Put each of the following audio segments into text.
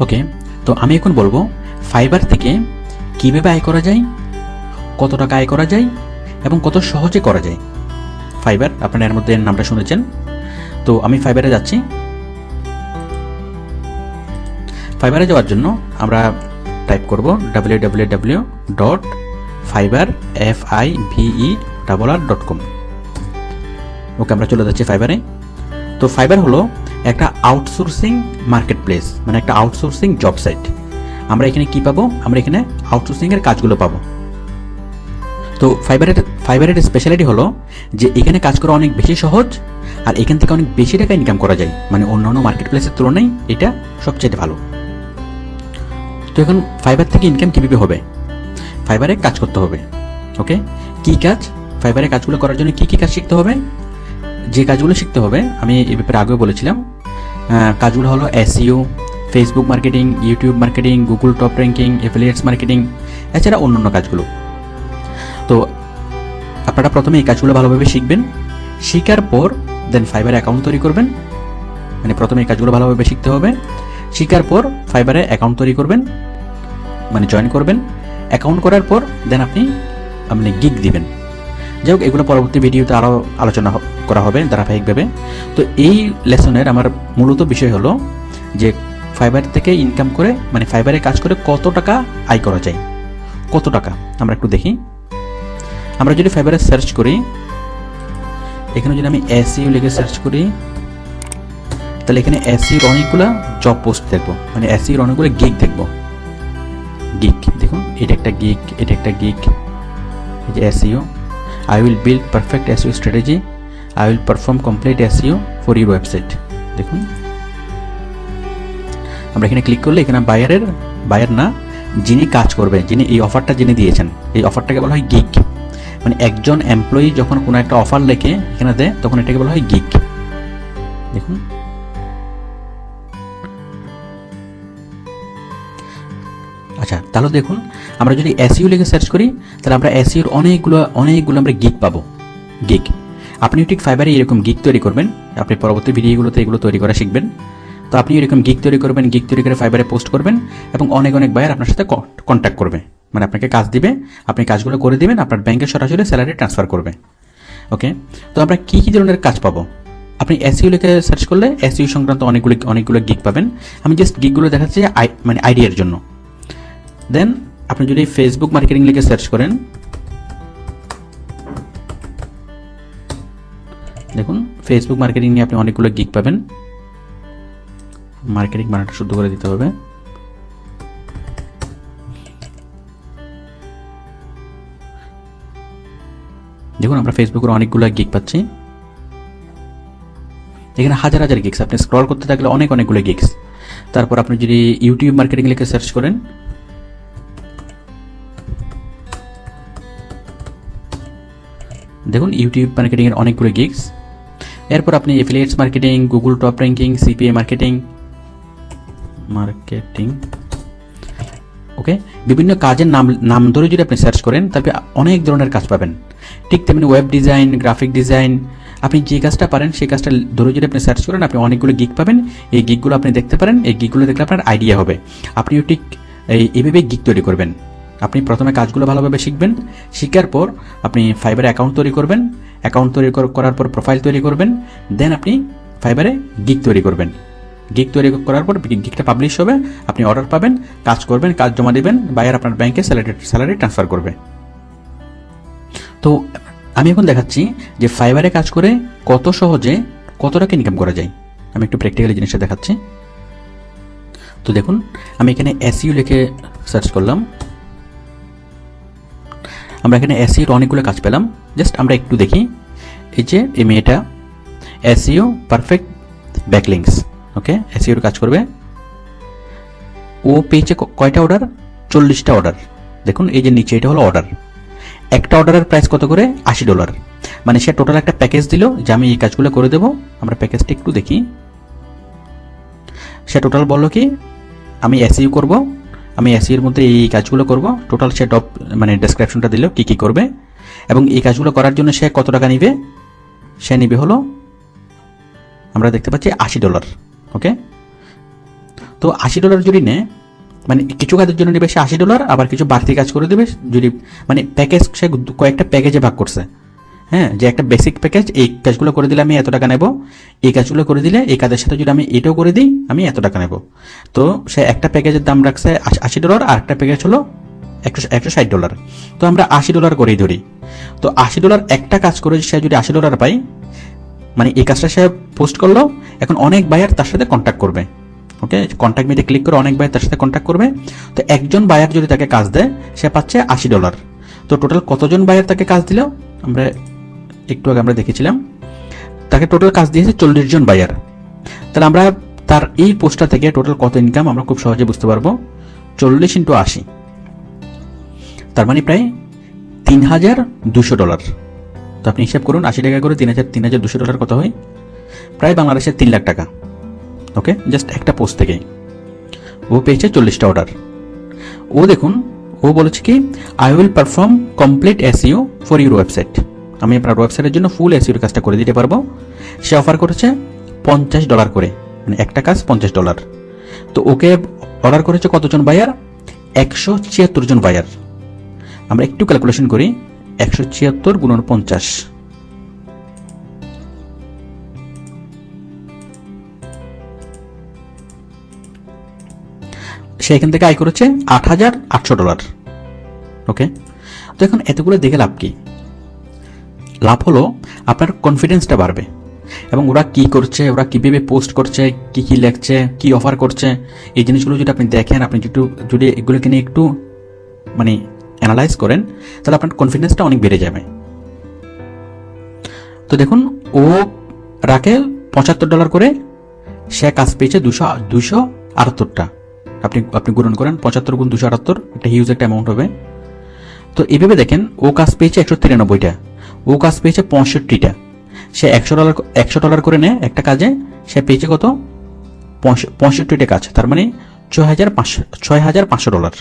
ওকে, তো আমি এখন বলবো ফাইবার থেকে কীভাবে আয় করা যায়, কত টাকা আয় করা যায় এবং কত সহজে করা যায়। ফাইবার, আপনারা এর মধ্যে নামটা শুনেছেন। তো আমি ফাইবারে যাচ্ছি। ফাইবারে যাওয়ার জন্য আমরা টাইপ করব www.fiverr.com। ওকে, আমরা চলে যাচ্ছি ফাইবারে। তো ফাইবার হলো একটা আউটসোর্সিং মার্কেট প্লেস, মানে একটা আউটসোর্সিং জব সাইট। আমরা এখানে কি পাবো? আমরা এখানে আউটসোর্সিংয়ের কাজগুলো পাবো। তো ফাইবারের স্পেশালিটি হলো যে এখানে কাজ করা অনেক বেশি সহজ, আর এখান থেকে অনেক বেশি টাকা ইনকাম করা যায়, মানে অন্যান্য মার্কেট প্লেসের তুলনায় এটা সবচেয়ে ভালো। তো এখন ফাইবার থেকে ইনকাম কীভাবে হবে? ফাইবারে কাজ করতে হবে। ওকে, কি কাজ? ফাইবারে কাজগুলো করার জন্য কি কি কাজ শিখতে হবে? যে কাজগুলো শিখতে হবে আমি এই ব্যাপারে আগেও বলেছিলাম। কাজগুলো হলো SEO, Facebook marketing, YouTube marketing, Google top ranking, affiliates marketing, এছাড়া অন্যান্য কাজগুলো। তো আপনারা প্রথমে এই কাজগুলো ভালোভাবে শিখবেন। শেখার পর দেন ফাইবারে অ্যাকাউন্ট তৈরি করবেন। মানে প্রথমে এই কাজগুলো ভালোভাবে শিখতে হবে। শেখার পর ফাইবারে অ্যাকাউন্ট তৈরি করবেন, মানে জয়েন করবেন। অ্যাকাউন্ট করার পর দেন আপনি গিগ দিবেন। যাই হোক, এগুলো পরবর্তী ভিডিওতে আরও আলোচনা করা হবে ধারাবাহিকভাবে। তো এই লেসনের আমার মূলত বিষয় হলো যে ফাইবার থেকে ইনকাম করে, মানে ফাইবারে কাজ করে কত টাকা আয় করা যায়, কত টাকা। আমরা একটু দেখি। আমরা যদি ফাইবারে সার্চ করি, এখানে যদি আমি এসইও লিখে সার্চ করি, তাহলে এখানে এসইওর অনেকগুলো জব পোস্ট দেখবো, মানে এসইওর অনেকগুলো গিগ দেখবো। গিগ দেখুন, এটা একটা গিগ, এটা একটা গিগ। এই যে SEO, I will build perfect SEO strategy. I will perform complete SEO for your website. দেখুন, আমরা এখানে ক্লিক করলে এখানে বায়ার না, যিনি কাজ করবে, যিনি এই অফারটা যিনি দিয়েছেন, এই অফারটাকে বলা হয় গিগ। মানে একজন এমপ্লয়ি যখন কোনো একটা অফার লেখে এখানে দেয়, তখন এটাকে বলা হয় গিগ। দেখুন, আচ্ছা, তাহলে দেখুন, আমরা যদি এসইও লিখে সার্চ করি, তাহলে আমরা এসইওর অনেকগুলো আমরা গিগ পাবো। গিগ, আপনিও ঠিক ফাইবারে এরকম গিগ তৈরি করবেন। আপনি পরবর্তী ভিডিওগুলোতে এগুলো তৈরি করা শিখবেন। তো আপনি এরকম গিগ তৈরি করবেন, গিগ তৈরি করে ফাইবারে পোস্ট করবেন, এবং অনেক বায়ার আপনার সাথে কন্ট্যাক্ট করবে, মানে আপনাকে কাজ দিবে, আপনি কাজগুলো করে দিবেন, আপনার ব্যাংকে সরাসরি স্যালারি ট্রান্সফার করবে। ওকে, তো আমরা কী কী ধরনের কাজ পাবো? আপনি এসইও লিখে সার্চ করলে এসইও সংক্রান্ত অনেকগুলো গিগ পাবেন। আমি জাস্ট গিগগুলো দেখাচ্ছি মানে আইডিয়ার জন্য। দেন আপনি যদি ফেসবুক মার্কেটিং লিখে সার্চ করেন, দেখুন ফেসবুক মার্কেটিং নিয়ে আপনি অনেকগুলো গিগ পাবেন। মার্কেটিং বানানটা শুদ্ধ করে দিতে হবে। দেখুন, আমরা ফেসবুকের অনেকগুলো গিগ পাচ্ছি। এখানে হাজার হাজার গিগস, আপনি স্ক্রল করতে থাকলে অনেকগুলো গিগস। তারপর আপনি যদি ইউটিউব মার্কেটিং লিখে সার্চ করেন, দেখুন ইউটিউব মার্কেটিংয়ের অনেকগুলো গিগস। এরপর আপনি affiliates marketing, Google top ranking, CPA marketing, okay, বিভিন্ন কাজের নাম ধরে যদি আপনি সার্চ করেন, তারপরে অনেক ধরনের কাজ পাবেন। ঠিক তেমনি ওয়েব ডিজাইন, গ্রাফিক ডিজাইন, আপনি যে কাজটা পারেন সেই কাজটা ধরে যদি আপনি সার্চ করেন, আপনি অনেকগুলো গিগ পাবেন। এই গিগগুলো আপনি দেখতে পারেন। এই গিগগুলো দেখলে আপনার আইডিয়া হবে। আপনিও ঠিক এইভাবে গিগ তৈরি করবেন। আপনি প্রথমে কাজগুলো ভালোভাবে শিখবেন। শেখার পর আপনি ফাইবারে অ্যাকাউন্ট তৈরি করবেন। অ্যাকাউন্ট তৈরি করার পর প্রোফাইল তৈরি করবেন। দেন আপনি ফাইবারে গিগ তৈরি করবেন। গিগ তৈরি করার পর গিগটা পাবলিশ হবে, আপনি অর্ডার পাবেন, কাজ করবেন, কাজ জমা দেবেন, বায়ার আপনার ব্যাংকে স্যালারি ট্রান্সফার করবে। তো আমি এখন দেখাচ্ছি যে ফাইবারে কাজ করে কত সহজে কত টাকা ইনকাম করা যায়। আমি একটু প্র্যাকটিক্যালি জিনিসটা দেখাচ্ছি। তো দেখুন, আমি এখানে এসইও লিখে সার্চ করলাম। আমরা এখানে এসইওর অনেকগুলো কাজ পেলাম। জাস্ট আমরা একটু দেখি। এই যে এই মেয়েটা এসইও পারফেক্ট ব্যাকলিংস, ওকে, এসইওর কাজ করবে। ও পেয়েছে কয়টা অর্ডার? 40টা অর্ডার। দেখুন এই যে নিচে, এটা হলো অর্ডার। একটা অর্ডারের প্রাইস কত করে? $80। মানে সে টোটাল একটা প্যাকেজ দিল যে আমি এই কাজগুলো করে দেবো। আমরা প্যাকেজটা একটু দেখি। সে টোটাল বললো কি আমি এসইও করব, আমি এসইওর মধ্যে এই কাজগুলো করব। টোটাল সে মানে ডেসক্রিপশনটা দিল কি কি করবে, এবং এই কাজগুলো করার জন্য সে কত টাকা নিবে। সে নিবে হলো, আমরা দেখতে পাচ্ছি $80। ওকে, তো $80 যদি নেয়, মানে কিছু কাজের জন্য নেবে সে $80, আবার কিছু বাড়তি কাজ করে দেবে যদি মানে প্যাকেজ সে কয়েকটা প্যাকেজে ভাগ করছে। হ্যাঁ, যে একটা বেসিক প্যাকেজ, এই কাজগুলো করে দিলে আমি এত টাকা নেব, এই কাজগুলো করে দিলে এই কাজের সাথে যদি আমি এটাও করে দিই আমি এত টাকা নেব। তো সে একটা প্যাকেজের দাম রাখছে $80, আর একটা প্যাকেজ হলো $160। তো আমরা $80 করেই ধরি। তো $80 একটা কাজ করে সে যদি $80 পাই, মানে এই কাজটা সে পোস্ট করলো, এখন অনেক বায়ার তার সাথে কন্ট্যাক্ট করবে। ওকে, কন্ট্যাক্ট মিতে ক্লিক করে অনেক বায়ার তার সাথে কন্ট্যাক্ট করবে। তো একজন বায়ার যদি তাকে কাজ দেয় সে পাচ্ছে $80। তো টোটাল কতজন বায়ার তাকে কাজ দিল, আমরা একটু আগে আমরা দেখেছিলাম, তাকে টোটাল কাজ দিয়েছে 40 জন বায়ার। তাহলে আমরা তার এই পোস্টটা থেকে টোটাল কত ইনকাম আমরা খুব সহজে বুঝতে পারবো। 40 × 80, তার মানে প্রায় $3,200। তো আপনি হিসাব করুন, 80 টাকা করে $3,200 কত হয়, প্রায় বাংলাদেশের 3 লাখ টাকা। ওকে, জাস্ট একটা পোস্ট থেকে ও পেয়েছে 40টা অর্ডার। ও দেখুন, ও বলেছে কি, I will perform complete SEO for your website, আমি আপনার ওয়েবসাইটের জন্য ফুল এসইওর কাজটা করে দিতে পারবো। সে অফার করেছে $50 করে, মানে একটা কাজ $50। তো ওকে অর্ডার করেছে কতজন বায়ার, 176 জন বায়ার। আমরা একটু ক্যালকুলেশন করি, 176 × 50, সে এখান থেকে আয় করেছে $8,800। ওকে, তো এখন এতগুলো দেখে লাভ কি? লাভ হলো আপনার কনফিডেন্সটা বাড়বে, এবং ওরা কি করছে, ওরা কিভাবে পোস্ট করছে, কি কি লিখছে, কি অফার করছে, এই জিনিসগুলো যদি আপনি দেখেন, আপনি যদি এগুলোকে নিয়ে একটু মানে অ্যানালাইজ করেন, তাহলে আপনার কনফিডেন্সটা অনেক বেড়ে যাবে। তো দেখুন, ও রাখে $75 করে, সে কাজ পেয়েছে 278টা। আপনি গুণন করেন, 75 × 278, একটা হিউজ একটা অ্যামাউন্ট হবে। তো এইভাবে দেখেন, ও কাজ পেয়েছে 193টা, ও কাজ পেয়েছে 65টা। সে $100 করে নেয় একটা কাজে, সে পেয়েছে কত, 65টা কাজ, তার মানে $6,500,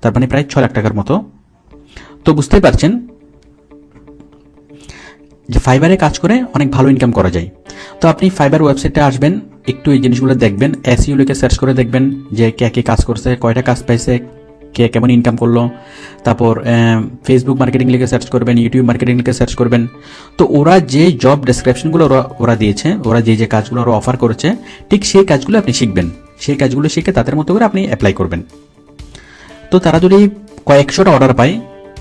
তার মানে প্রায় 6 লাখ টাকার মতো। তো বুঝতেই পারছেন যে ফাইবারে কাজ করে অনেক ভালো ইনকাম করা যায়। তো আপনি ফাইবার ওয়েবসাইটে আসবেন, একটু এই জিনিসগুলো দেখবেন, এসইও লিখে সার্চ করে দেখবেন যে কে কে কাজ করছে, কয়টা কাজ পাইছে, কে কেমন ইনকাম করলো। তারপর ফেসবুক মার্কেটিং লিখে সার্চ করবেন, ইউটিউব মার্কেটিং লিখে সার্চ করবেন। তো ওরা যে জব ডেসক্রিপশনগুলো ওরা দিয়েছে, ওরা যে কাজগুলো ওরা অফার করেছে, ঠিক সেই কাজগুলো আপনি শিখবেন। সেই কাজগুলো শিখে তাদের মতো করে আপনি অ্যাপ্লাই করবেন। তো তারা যদি কয়েকশোটা অর্ডার পায়,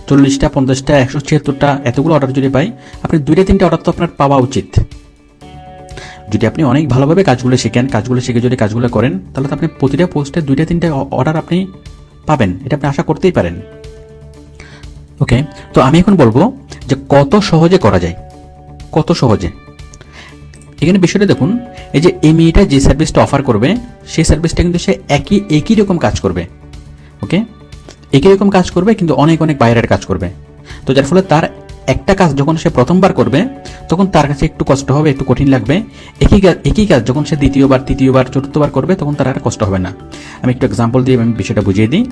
40টা, 50টা, 176টা, এতগুলো অর্ডার যদি পাই, আপনি 2-3টা অর্ডার তো আপনার পাওয়া উচিত। যদি আপনি অনেক ভালোভাবে কাজগুলো শিখেন, কাজগুলো শিখে যদি কাজগুলো করেন, তাহলে তো আপনি প্রতিটা পোস্টে 2-3টা অর্ডার আপনি পাবেন, এটা আপনি আশা করতেই পারেন। ওকে, তো আমি এখন বলবো যে কত সহজে করা যায়, কত সহজে। এখানে বিষয়টা দেখুন, এই যে এই মেয়েটা যে সার্ভিসটা অফার করবে, সেই সার্ভিসটা কিন্তু সে একই রকম কাজ করবে। ওকে, একই রকম কাজ করবে, কিন্তু অনেক বাইরের কাজ করবে। তো যার ফলে তার একটা কাজ যখন সে প্রথমবার করবে, তখন তার কাছে একটু কষ্ট হবে, একটু কঠিন লাগবে। একই কাজ যখন সে দ্বিতীয়বার, তৃতীয়বার, চতুর্থবার করবে, তখন তার আর কষ্ট হবে না। আমি একটু এক্সাম্পল দিয়ে আমি বিষয়টা বুঝিয়ে দিই।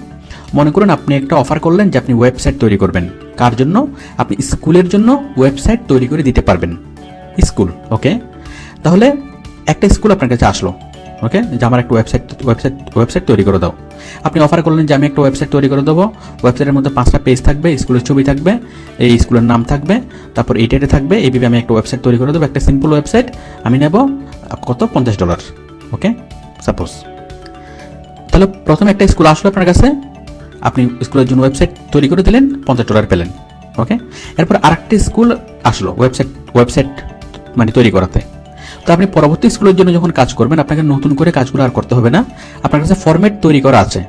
মনে করুন আপনি একটা অফার করলেন যে আপনি ওয়েবসাইট তৈরি করবেন। কার জন্য? আপনি স্কুলের জন্য ওয়েবসাইট তৈরি করে দিতে পারবেন, স্কুল। ওকে, তাহলে একটা স্কুল আপনার কাছে আসলো, ওকে, যে আমার একটা ওয়েবসাইট তৈরি করে দাও। আপনি অফার করলেন যে আমি একটা ওয়েবসাইট তৈরি করে দেবো, ওয়েবসাইটের মধ্যে 5টা পেজ থাকবে, স্কুলের ছবি থাকবে, এই স্কুলের নাম থাকবে, তারপর এই ডেটে থাকবে, এইভাবে আমি একটা ওয়েবসাইট তৈরি করে দেবো, একটা সিম্পল ওয়েবসাইট। আমি নেব কত, $50। ওকে, সাপোজ। তাহলে প্রথমে একটা স্কুল আসলো আপনার কাছে, আপনি স্কুলের জন্য ওয়েবসাইট তৈরি করে দিলেন, $50 পেলেন। ওকে, এরপর আরেকটি স্কুল আসলো ওয়েবসাইট মানে তৈরি করাতে। তো আপনি পরবর্তী স্কুলের জন্য যখন কাজ করবেন, আপনাকে নতুন করে কাজগুলো আর করতে হবে না, আপনার কাছে ফরম্যাট তৈরি করা আছে।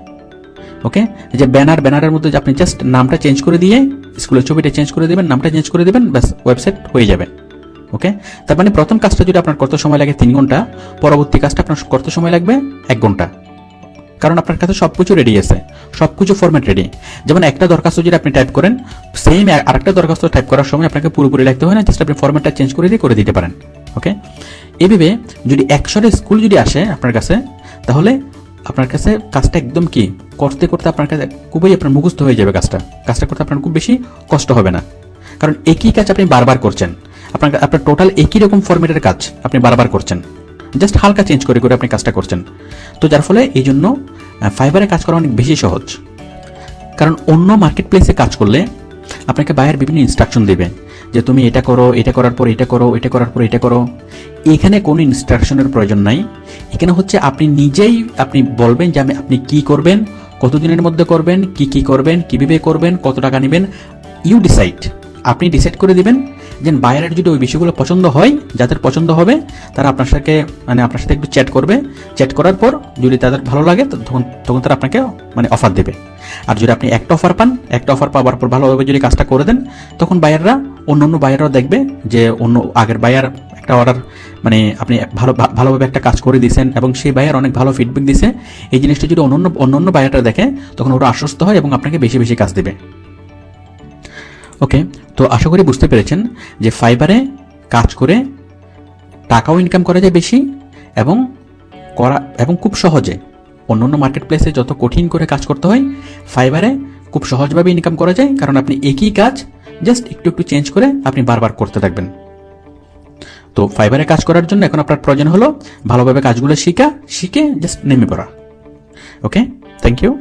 ওকে, যে ব্যানারের মধ্যে আপনি জাস্ট নামটা চেঞ্জ করে দিয়ে, স্কুলের ছবিটা চেঞ্জ করে দেবেন, নামটা চেঞ্জ করে দেবেন, ব্যাস ওয়েবসাইট হয়ে যাবে। ওকে, তার মানে প্রথম কাজটা যদি আপনার করতে সময় লাগে 3 ঘন্টা, পরবর্তী কাজটা আপনার করতে সময় লাগবে 1 ঘন্টা, কারণ আপনার কাছে সবকিছু রেডি আছে, সবকিছু ফরম্যাট রেডি। যেমন একটা দরখাস্ত যদি আপনি টাইপ করেন, সেম আরেকটা দরখাস্ত টাইপ করার সময় আপনাকে পুরোপুরি লিখতে হয় না, জাস্ট আপনি ফরম্যাটটা চেঞ্জ করে দিতে পারেন। ওকে, এইভাবে যদি 100টা স্কুল যদি আসে আপনার কাছে, তাহলে আপনার কাছে কাজটা একদম কি করতে আপনার কাছে খুবই আপনার মুখস্থ হয়ে যাবে। কাজটা করতে আপনার খুব বেশি কষ্ট হবে না, কারণ একই কাজ আপনি বারবার করছেন, আপনার টোটাল একই রকম ফরম্যাটের কাজ আপনি বারবার করছেন। জাস্ট হালকা চেঞ্জ করে করে আপনি কাজটা করছেন। তো যার ফলে এই জন্য ফাইবারে কাজ করা অনেক বেশি সহজ। কারণ অন্য মার্কেট প্লেসে কাজ করলে আপনাকে বায়ার বিভিন্ন ইনস্ট্রাকশন দেবে যে তুমি এটা করো, এটা করার পর এটা করো, এটা করার পর এটা করো। এখানে কোনো ইনস্ট্রাকশনের প্রয়োজন নাই। এখানে হচ্ছে আপনি নিজেই আপনি বলবেন যে আপনি কি করবেন, কতদিনের মধ্যে করবেন, কি করবেন, কীভাবে করবেন, কত টাকা নেবেন, ইউ ডিসাইড। আপনি ডিসাইড করে দিবেন যে বায়ারের যদি ওই বিষয়গুলো পছন্দ হয়, যাদের পছন্দ হবে তারা আপনার সাথে একটু চ্যাট করবে। চ্যাট করার পর যদি তাদের ভালো লাগে তখন তারা আপনাকে অফার দেবে। আর যদি আপনি একটা অফার পাওয়ার পর ভালোভাবে যদি কাজটা করে দেন, তখন অন্য বায়াররাও দেখবে যে অন্য আগের বায়ার একটা অর্ডার আপনি ভালোভাবে একটা কাজ করে দিয়েছেন এবং সেই বায়ার অনেক ভালো ফিডব্যাক দিছে। এই জিনিসটা যদি অন্য বায়াররা দেখে, তখন ওরা আশ্বস্ত হয় এবং আপনাকে বেশি বেশি কাজ দেবে। ওকে, তো আশা করি বুঝতে পেরেছেন যে ফাইবারে কাজ করে টাকাও ইনকাম করা যায় বেশি এবং খুব সহজে। অন্য মার্কেট প্লেসে যত কঠিন করে কাজ করতে হয়, ফাইবারে খুব সহজভাবে ইনকাম করা যায়। কারণ আপনি একই কাজ জাস্ট একটু একটু চেঞ্জ করে আপনি বারবার করতে থাকবেন। তো ফাইবারে কাজ করার জন্য এখন আপনার প্রয়োজন হলো ভালোভাবে কাজগুলো শিখে জাস্ট নেমে পড়া। ওকে, থ্যাংক ইউ।